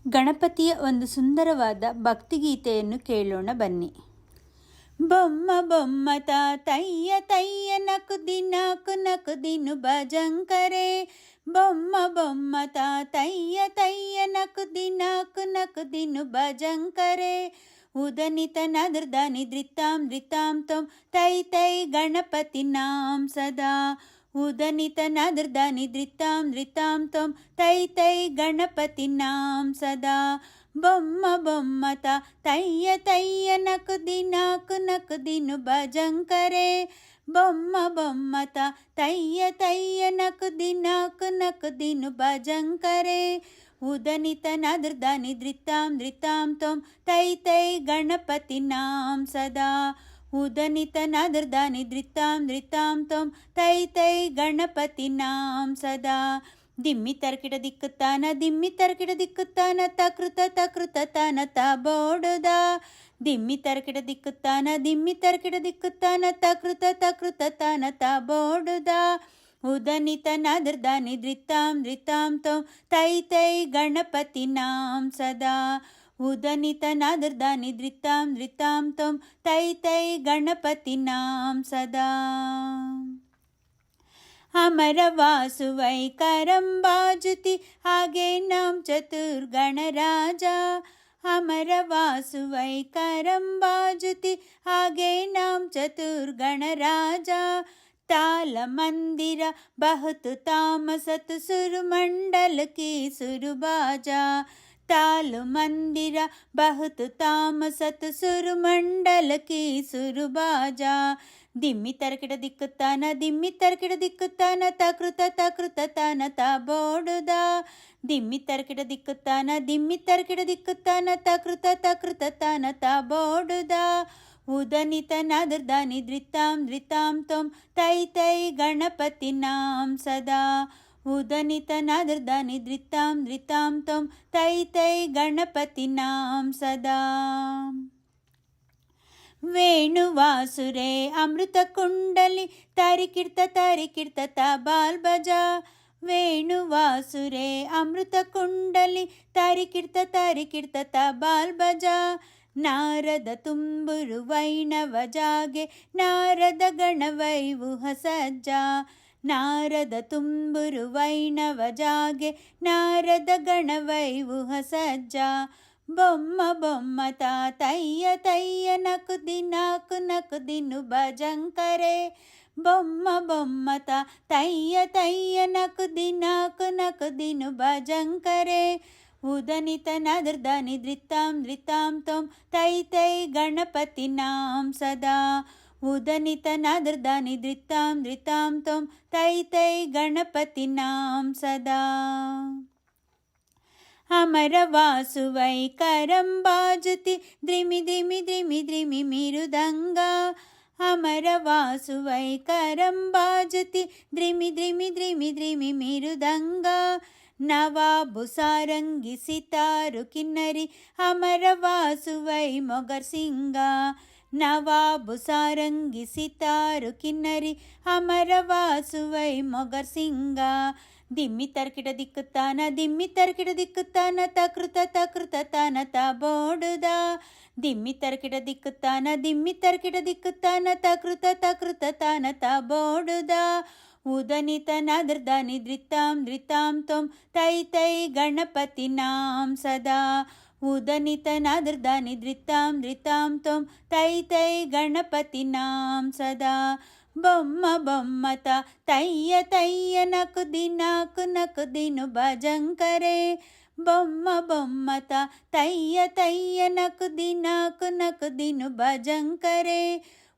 ಗಣಪತಿಯ ಒಂದು ಸುಂದರವಾದ ಭಕ್ತಿಗೀತೆಯನ್ನು ಕೇಳೋಣ ಬನ್ನಿ. ಬೊಮ್ಮ ಬೊಮ್ಮ ತಾತಯ್ಯ ತಯ್ಯ ನಕುದಿನಾಕು ನಕುದಿನು ಭಜಂಕರೆ. ಬೊಮ್ಮ ಬೊಮ್ಮ ತಾತಯ್ಯ ತಯ್ಯ ನಕುದಿನಾಕು ನಕುದಿನು ಭಜಂಕರೆ. ಉದನಿತ ನದೃದಾನಿ ಧೃತಾಂ ಧೃತಾಂ ತೊಂ ತೈ ತೈ ಗಣಪತಿ ನಾಂ ಸದಾ. ಉದನಿತ ನದೃದಾನಿ ಧೃತಾಂ ಧೃತಾಂ ತೊಂ ತೈ ತೈ ಗಣಪತಿ ನಾಂ ಸದಾ. ಬೊಮ್ಮ ಬೊಮ್ಮ ತಯ್ಯ ತಯ್ಯ ನಕುದಿನಾಕು ನಕುದಿನು ಭಜಂಕರೆ. ಬೊಮ್ಮ ಬೊಮ್ಮ ತಯ್ಯ ತಯ್ಯ ನಕುದಿನಾಕು ನಕುದಿನು ಭಜಂಕರೆ. ಉದನಿತ ನದೃದಾನಿ ಧೃತಾಂ ಧೃತಾಂ ತೊಂ ತೈ ತೈ ಗಣಪತಿ ನಾಂ ಸದಾ. ಉದನಿತ ನದೃದಾನಿ ಧೃತಾಂ ಧೃತಾಂ ತೊಂ ತೈ ತೈ ಗಣಪತಿ ನಾಂ ಸದಾ. ದಿಮ್ಮಿ ತರ್ಕಿಡ ದಿಕ್ಕುತ್ತಾನ ದಿಮ್ಮಿ ತರ್ಕಿಡ ದಿಕ್ಕುತ್ತಾನ ತಕೃತ ತಕೃತ ತಾನ ಬೋಡುದ. ದಿಮ್ಮಿ ತರ್ಕಿಡ ದಿಕ್ಕುತ್ತಾನ ದಿಮ್ಮಿ ತರ್ಕಿಡ ದಿಕ್ಕುತ್ತಾನ ತಕೃತ ತಕೃತ ತಾನ ಬೋಡುದ. ಉದನಿತ ನದೃದಾನಿ ಧೃತಾಂ ಧೃತಾಂ ತೊಂ ತೈ ತೈ ಗಣಪತಿ ನಾಂ ಸದಾ. ಉದನಿತ ನದೃದಾನಿ ಧೃತಾಂ ಧೃತಾಂ ತೊಂ ತೈ ತೈ ಗಣಪತಿ ನಾಂ ಸದಾ. ಅಮರ ವಾಸುವೈ ಕರಂಬಾಜುತಿ ಹಾಗೆ ನಾಂ ಚತುರ್ಗಣರಾಜ. ಅಮರ ವಾಸುವೈ ಕರಂಬಾಜುತಿ ಹಾಗೆ ನಾಂ ಚತುರ್ಗಣರಾಜ. ತಾಲ ಮಂದಿರ ಬಹುತು ತಾಮಸತು ಸುರುಮಂಡಲ ಕಿ ಸುರುಬಾಜಾ. ತಾಲು ಮಂದಿರ ಬಹುತು ತಾಮಸತು ಸುರುಮಂಡಲ ಕಿ ಸುರುಬಾಜಾ. ದಿಮ್ಮಿ ತರ್ಕಿಡ ದಿಕ್ಕುತ್ತಾನ ದಿಮ್ಮಿ ತರ್ಕಿಡ ದಿಕ್ಕುತ್ತಾನ ತಕೃತ ತಕೃತ ತಾನ ಬೋಡುದ. ದಿಮ್ಮಿ ತರ್ಕಿಡ ದಿಕ್ಕುತ್ತಾನ ದಿಮ್ಮಿ ತರ್ಕಿಡ ದಿಕ್ಕುತ್ತಾನ ತಕೃತ ತಕೃತ ತಾನ ಬೋಡುದ. ಉದನಿತ ನದೃದಾನಿ ಧೃತಾಂ ಧೃತಾಂ ತೊಂ ತೈ ತೈ ಗಣಪತಿ ನಾಂ ಸದಾ. ಉದನಿತ ನದೃದಾನಿ ಧೃತಾಂ ಧೃತಾಂ ತೊಂ ತೈ ತೈ ಗಣಪತಿ ನಾಂ ಸದಾ. ವೇಣುವಾಸುರೆ ಅಮೃತ ಕುಂಡಲಿ ತರಿಕಿರ್ತ ತರಿಕಿರ್ತ ತಬಾಲ್ ಬಜಾ. ವೇಣುವಾಸುರೆ ಅಮೃತ ಕುಂಡಲಿ ತರಿಕಿರ್ತ ತರಿಕಿರ್ತ ತಬಾಲ್ ಬಜಾ. ನಾರದ ತುಂಬುರು ವೈಣವ ಜಾಗೆ ನಾರದ ಗಣವೈವುಹ ಸಜ್ಜ. ನಾರದ ತುಂಬುರು ವೈಣವ ಜಾಗೆ ನಾರದ ಗಣವೈವುಹ ಸಜ್ಜ. ಬೊಮ್ಮ ಬೊಮ್ಮ ತಾತಯ್ಯ ತಯ್ಯ ನಕುದಿನಾಕು ನಕುದಿನು ಭಜಂಕರೆ. ಬೊಮ್ಮ ಬೊಮ್ಮ ತಯ್ಯ ತಯ್ಯ ನಕುದಿನಾಕು ನಕುದಿನು ಭಜಂಕರೆ. ಉದನಿತ ನದೃದಾನಿ ಧೃತಾಂ ಧೃತಾಂ ತೊಂ ತೈ ತೈ ಗಣಪತಿ ನಾಂ ಸದಾ. ಉದನಿತ ನದೃದಾನಿ ಧೃತಾಂ ಧೃತಾಂ ತೊಂ ತೈ ತೈ ಗಣಪತಿ ನಾಂ ಸದಾ. ಅಮರ ವಾಸುವೈ ಕರಂಬಾಜುತಿ ದ್ರಿಮಿ ದ್ರಿಮಿ ದ್ರಿಮಿ ದ್ರಿಮಿ ಮಿರುದಂಗ. ಅಮರ ವಾಸುವೈ ಕರಂಬಾಜುತಿ ದ್ರಿಮಿ ದ್ರಿಮಿ ದ್ರಿಮಿ ದ್ರಿಮಿ ಮಿರುದಂಗ. ನವಾಬು ಸಾರಂಗಿ ಸಿತಾರು ಕಿನ್ನರಿ ಅಮರ ವಾಸುವೈ ಮೊಗರ್ ಸಿಂಗ. ನವಾಬು ಸಾರಂಗಿ ಸಿತಾರು ಕಿನ್ನರಿ ಅಮರ ವಾಸುವೈ ಮೊಗರ್ ಸಿಂಗ. ದಿಮ್ಮಿ ತರ್ಕಿಡ ದಿಕ್ಕುತ್ತಾನ ದಿಮ್ಮಿ ತರ್ಕಿಡ ದಿಕ್ಕುತ್ತಾನ ತಕೃತ ತಕೃತ ತಾನ ಬೋಡುದ. ದಿಮ್ಮಿ ತರ್ಕಿಡ ದಿಕ್ಕುತ್ತಾನ ದಿಮ್ಮಿ ತರ್ಕಿಡ ದಿಕ್ಕುತ್ತಾನ ತಕೃತ ತಕೃತ ತಾನ ಬೋಡುದ. ಉದನಿತ ನದೃದಾನಿ ಧೃತಾಂ ಧೃತಾಂ ತೊಂ ತೈ ತೈ ಗಣಪತಿ ನಾಂ ಸದಾ. ಉದನಿತ ನದೃದಾನಿ ಧೃತಾಂ ಧೃತಾಂ ತೊಂ ತೈ ತೈ ಗಣಪತಿ ನಾಂ ಸದಾ. ಬೊಮ್ಮ ಬೊಮ್ಮ ತಯ್ಯ ತಯ್ಯ ನಕುದಿನಾಕು ನಕುದಿನು ಭಜಂಕರೆ. ಬೊಮ್ಮ ಬೊಮ್ಮ ತಯ್ಯ ತಯ್ಯ ನಕುದಿನಾಕು ನಕುದಿನು ಭಜಂಕರೆ.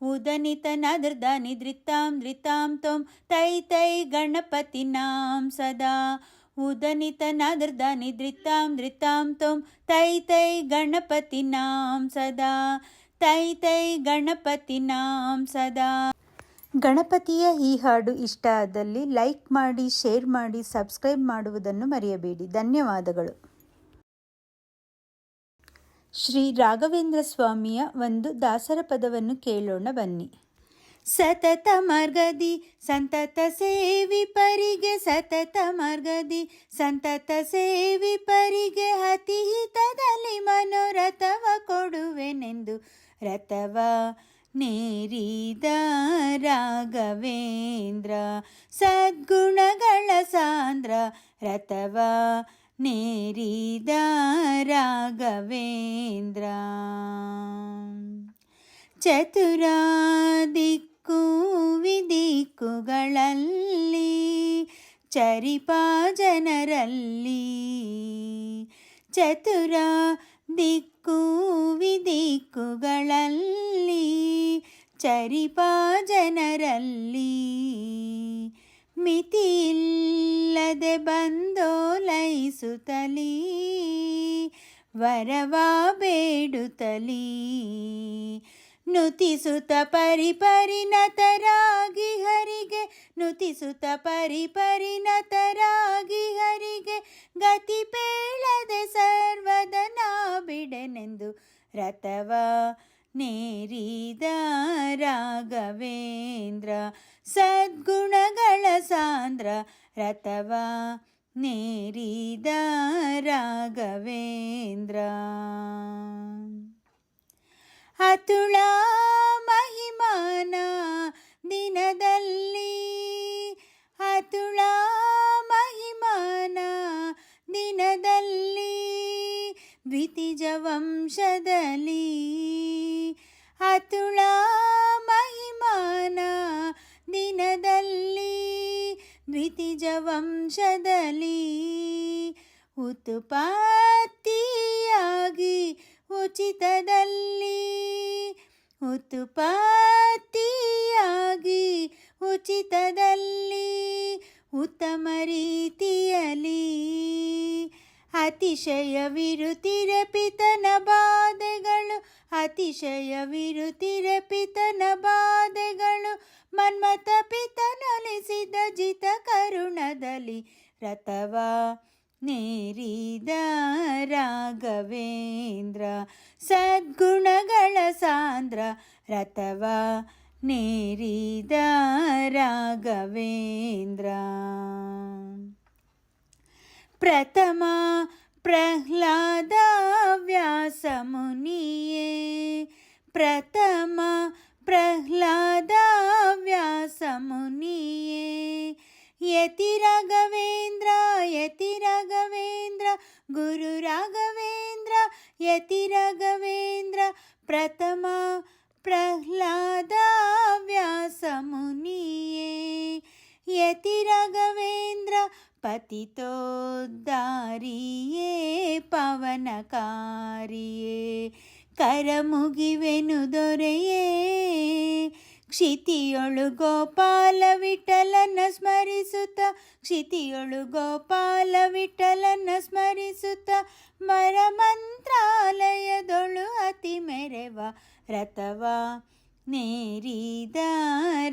ಉದನಿತ ನದೃದಾನಿ ಧೃತಾಂ ಧೃತಾಂ ತೊಂ ತೈ ತೈ ಗಣಪತಿ ನಾಂ ಸದಾ. ಉದನಿತ ನದೃದಾನಿ ಧೃತಾಂ ಧೃತಾಂ ತೊಂ ತೈ ತೈ ಗಣಪತಿ ನಾಂ ಸದಾ. ತೈ ತೈ ಗಣಪತಿ ನಾಂ ಸದಾ. ಗಣಪತಿಯ ಈ ಹಾಡು ಇಷ್ಟ ಆದಲ್ಲಿ ಲೈಕ್ ಮಾಡಿ, ಶೇರ್ ಮಾಡಿ, ಸಬ್ಸ್ಕ್ರೈಬ್ ಮಾಡುವುದನ್ನು ಮರೆಯಬೇಡಿ. ಧನ್ಯವಾದಗಳು. ಶ್ರೀ ರಾಘವೇಂದ್ರ ಸ್ವಾಮಿಯ ಒಂದು ದಾಸರ ಪದವನ್ನು ಕೇಳೋಣ ಬನ್ನಿ. ಸತತ ಮಾರ್ಗದಿ ಸಂತತ ಸೇವಿಪರಿಗೆ ಸತತ ಮಾರ್ಗದಿ ಸಂತತ ಸೇವಿಪರಿಗೆ ಅತಿಹಿತದಲ್ಲಿ ಮನೋರಥವ ಕೊಡುವೆನೆಂದು ರಥವ ನೇರಿದ ರಾಘವೇಂದ್ರ ಸದ್ಗುಣಗಳ ಸಾಂದ್ರ ರಥವ ನೇರಿದ ರಾಘವೇಂದ್ರ. ಚತುರ ದಿಕ್ಕು ವಿದಿಕ್ಕುಗಳಲ್ಲಿ ಚರಿಪ ಜನರಲ್ಲಿ ಚತುರ ದಿಕ್ಕು ವಿದಿಕ್ಕುಗಳಲ್ಲಿ ಚರಿಪ ಜನರಲ್ಲಿ ಮಿತಿಯಿಲ್ಲದೆ ಬಂದೋಲೈಸುತ್ತಲೀ ವರವ ಬೇಡುತ್ತಲೀ ನುತಿಸುತ್ತ ಪರಿಪರಿಣತರಾಗಿ ಹರಿಗೆ ನುತಿಸುತ್ತ ಪರಿಪರಿಣತರಾಗಿ ಹರಿಗೆ ಗತಿ ಪೇಳದೆ ಸರ್ವದನ ಬಿಡೆನೆಂದು ರಥವ ನೇರಿದ ರಾಘವೇಂದ್ರ ಸದ್ಗುಣಗಳ ಸಾಂದ್ರ ರಥವ ನೇರಿದ ರಾಘವೇಂದ್ರ. ಅತುಳ ಮಹಿಮಾನ ದಿನದಲ್ಲಿ ಅತುಳ ಮಹಿಮಾನ ದಿನದಲ್ಲಿ ದ್ವಿತೀಜ ವಂಶದಲ್ಲಿ ಅತುಳ ಮಹಿಮಾನ ದಿನದಲ್ಲಿ ದ್ವಿತೀಜ ವಂಶದಲ್ಲಿ ಉತ್ಪತ್ತಿಯಾಗಿ ಉಚಿತದಲ್ಲಿ ಉತ್ಪತ್ತಿಯಾಗಿ ಉಚಿತದಲ್ಲಿ ಉತ್ತಮ ರೀತಿಯಲ್ಲಿ ಅತಿಶಯವಿರುತ್ತಿರ ಪಿತನ ಬಾಧೆಗಳು ಅತಿಶಯವಿರುತ್ತಿರ ಪಿತನ ಬಾಧೆಗಳು ಮನ್ಮಥ ಪಿತನೊಲಿಸಿದ ಜಿತ ಕರುಣದಲ್ಲಿ ರಥವ ನೇರಿದ ರಾಘವೇಂದ್ರ ಸದ್ಗುಣಗಳ ಸಾಂದ್ರ ರಥವ ನೇರಿದ ರಾಘವೇಂದ್ರ. ಪ್ರಥಮ ಪ್ರಹ್ಲಾದ ವ್ಯಾಸ ಮುನಿಯೇ ಪ್ರಥಮ ಪ್ರಹ್ಲಾದ ವ್ಯಾಸ ಮುನಿಯೇ ಯತಿ ರಾಘವೇಂದ್ರ ಯತಿ ರಾಘವೇಂದ್ರ ಗುರು ರಾಘವೇಂದ್ರ ಯತಿ ರಾಘವೇಂದ್ರ ಪ್ರಥಮ ಪ್ರಹ್ಲಾದ ವ್ಯಾಸ ಮುನಿಯೇ ಯತಿ ರಾಘವೇಂದ್ರ ಪತಿತೋದ್ಧಾರಿಯೇ ಪವನಕಾರಿಯೇ ಕರಮುಗಿವೆನು ದೊರೆಯೇ ಕ್ಷಿತಿಯೊಳು ಗೋಪಾಲ ವಿಠಲನ ಸ್ಮರಿಸುತ್ತ ಕ್ಷಿತಿಯೊಳು ಗೋಪಾಲ ವಿಠಲನ ಸ್ಮರಿಸುತ್ತ ಮರಮಂತ್ರಾಲಯದೊಳು ಅತಿ ಮೆರೆವ ರಥವ ನೇರಿದ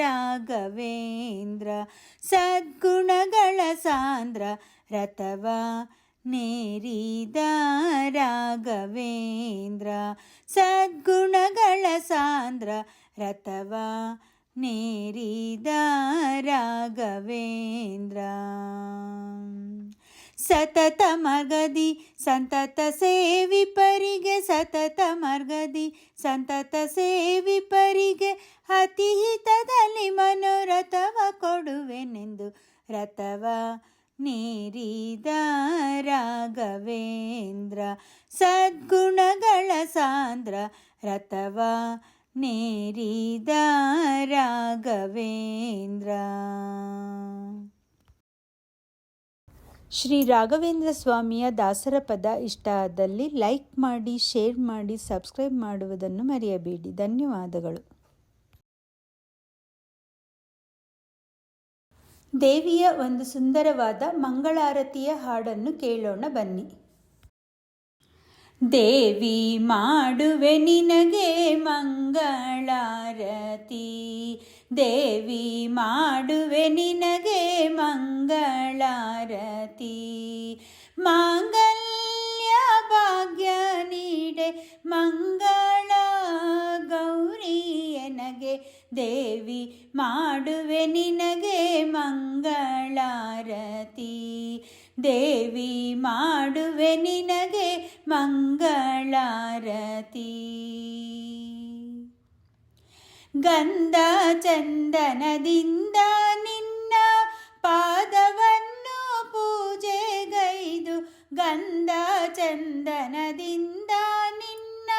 ರಾಘವೇಂದ್ರ ಸದ್ಗುಣಗಳ ಸಾಂದ್ರ ರಥವ ನೇರಿದ ರಾಘವೇಂದ್ರ ಸದ್ಗುಣಗಳ ಸಾಂದ್ರ ರಥವ ನೇರಿದ ರಾಘವೇಂದ್ರ. ಸತತ ಮಾರ್ಗದಿ ಸಂತತ ಸೇವಿಪರಿಗೆ ಸತತ ಮಾರ್ಗದಿ ಸಂತತ ಸೇವಿಪರಿಗೆ ಅತಿಹಿತದಲ್ಲಿ ಮನೋರಥವ ಕೊಡುವೆನೆಂದು ರಥವ ನೇರಿದ ರಾಘವೇಂದ್ರ ಸದ್ಗುಣಗಳ ಸಾಂದ್ರ ರಥವ ನೇರಿದ ರಾಘವೇಂದ್ರ. ಶ್ರೀ ರಾಘವೇಂದ್ರ ಸ್ವಾಮಿಯ ದಾಸರ ಪದ ಇಷ್ಟ ಆದಲ್ಲಿ ಲೈಕ್ ಮಾಡಿ, ಶೇರ್ ಮಾಡಿ, ಸಬ್ಸ್ಕ್ರೈಬ್ ಮಾಡುವುದನ್ನು ಮರೆಯಬೇಡಿ. ಧನ್ಯವಾದಗಳು. ದೇವಿಯ ಒಂದು ಸುಂದರವಾದ ಮಂಗಳಾರತಿಯ ಹಾಡನ್ನು ಕೇಳೋಣ ಬನ್ನಿ. ದೇವಿ ಮಾಡುವೆ ನಿನಗೆ ಮಂಗಳಾರತಿ, ದೇವಿ ಮಾಡುವೆ ನಿನಗೆ ಮಂಗಳಾರತಿ. ಮಾಂಗಲ್ಯ ಭಾಗ್ಯ ನೀಡೆ ಮಂಗಳ ಗೌರಿಯನಗೆ ದೇವಿ ಮಾಡುವೆ ನಿನಗೆ ಮಂಗಳಾರತಿ. ದೇವಿ ಮಾಡುವೆ ನಿನಗೆ ಮಂಗಳಾರತಿ. ಗಂಧ ಚಂದನದಿಂದ ನಿನ್ನ ಪಾದವನ್ನು ಪೂಜೆಗೈದು, ಗಂಧ ಚಂದನದಿಂದ ನಿನ್ನ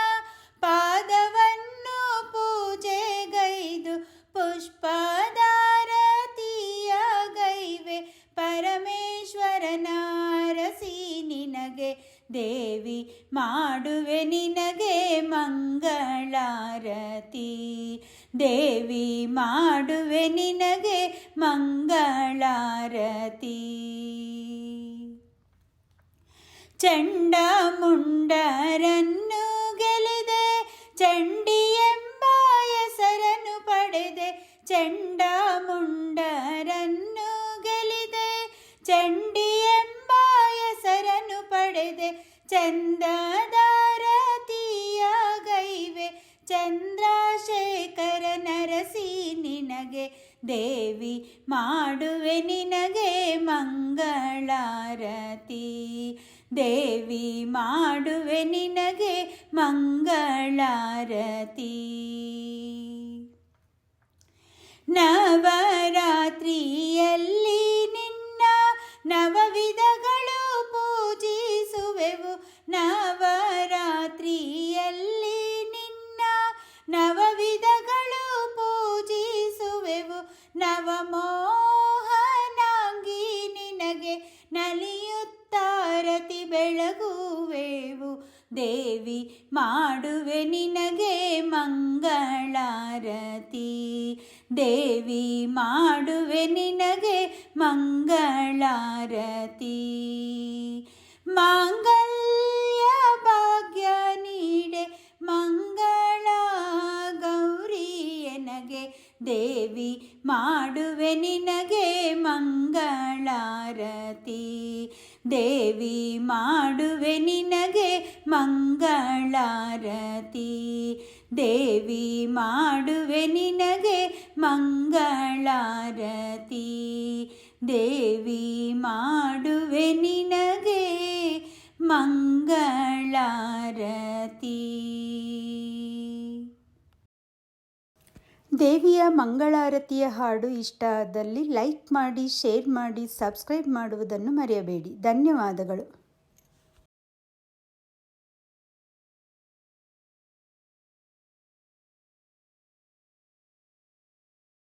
ಪಾದವನ್ನು ಪೂಜೆಗೈದು, ಪುಷ್ಪದಾರತಿಯ ಗೈವೆ ಪರಮೇಶ್ವರನಾರಸಿ ನಿನಗೆ. ದೇವಿ ಮಾಡುವೆ ನಿನಗೆ ಮಂಗಳಾರತಿ. ದೇವಿ ಮಾಡುವೆ ನಿನಗೆ ಮಂಗಳಾರತಿ. ಚಂಡಮುಂಡರನ್ನು ಗೆಲಿದೆ, ಚಂಡಿ ಎಂಬ ಹೆಸರನ್ನು ಪಡೆದೆ. ಚಂಡಮುಂಡರನ್ನು ಗೆಲಿದೆ, ಚಂಡಿ ಎಂಬ ಹೆಸರನ್ನು ಪಡೆದೆ. ಚಂದದಾರತಿಯ ಗೈವೆ ಚಂದ್ರಶೇಖರ ನರಸಿ ನಿನಗೆ. ದೇವಿ ಮಾಡುವೆ ನಿನಗೆ ಮಂಗಳಾರತಿ. ದೇವಿ ಮಾಡುವೆ ನಿನಗೆ ಮಂಗಳಾರತಿ. ನವರಾತ್ರಿಯಲ್ಲಿ ನಿನ್ನ ನವವಿಧಗಳು ಪೂಜಿಸುವೆವು. ನವರಾತ್ರಿಯಲ್ಲಿ ನಿನ್ನ ನವವಿಧಗಳು ಪೂಜಿಸುವೆವು. ನವಮೋಹನಾಂಗಿ ನಿನಗೆ ನಲಿಯುತ್ತಾರತಿ ಬೆಳಗುವೆವು. ದೇವಿ ಮಾಡುವೆ ನಿನಗೆ ಮಂಗಳಾರತಿ. ದೇವಿ ಮಾಡುವೆ ನಿನಗೆ ಮಂಗಳಾರತಿ. ಮಾಂಗಲ್ಯ ಭಾಗ್ಯ ನೀಡೆ ಮಂಗಳ ಗೌರಿಯನಗೆ. ದೇವಿ ಮಾಡುವೆ ನಿನಗೆ ಮಂಗಳಾರತಿ. ದೇವಿ ಮಾಡುವೆ ನಿನಗೆ ಮಂಗಳಾರತಿ. ದೇವಿ ಮಾಡುವೆ ನಿನಗೆ ಮಂಗಳಾರತಿ. ದೇವಿ ಮಾಡುವೆ ನಿನಗೆ ಮಂಗಳಾರತಿ. ದೇವಿಯ ಮಂಗಳಾರತಿಯ ಹಾಡು ಇಷ್ಟ ಆದಲ್ಲಿ ಲೈಕ್ ಮಾಡಿ, ಶೇರ್ ಮಾಡಿ, ಸಬ್ಸ್ಕ್ರೈಬ್ ಮಾಡುವುದನ್ನು ಮರೆಯಬೇಡಿ. ಧನ್ಯವಾದಗಳು.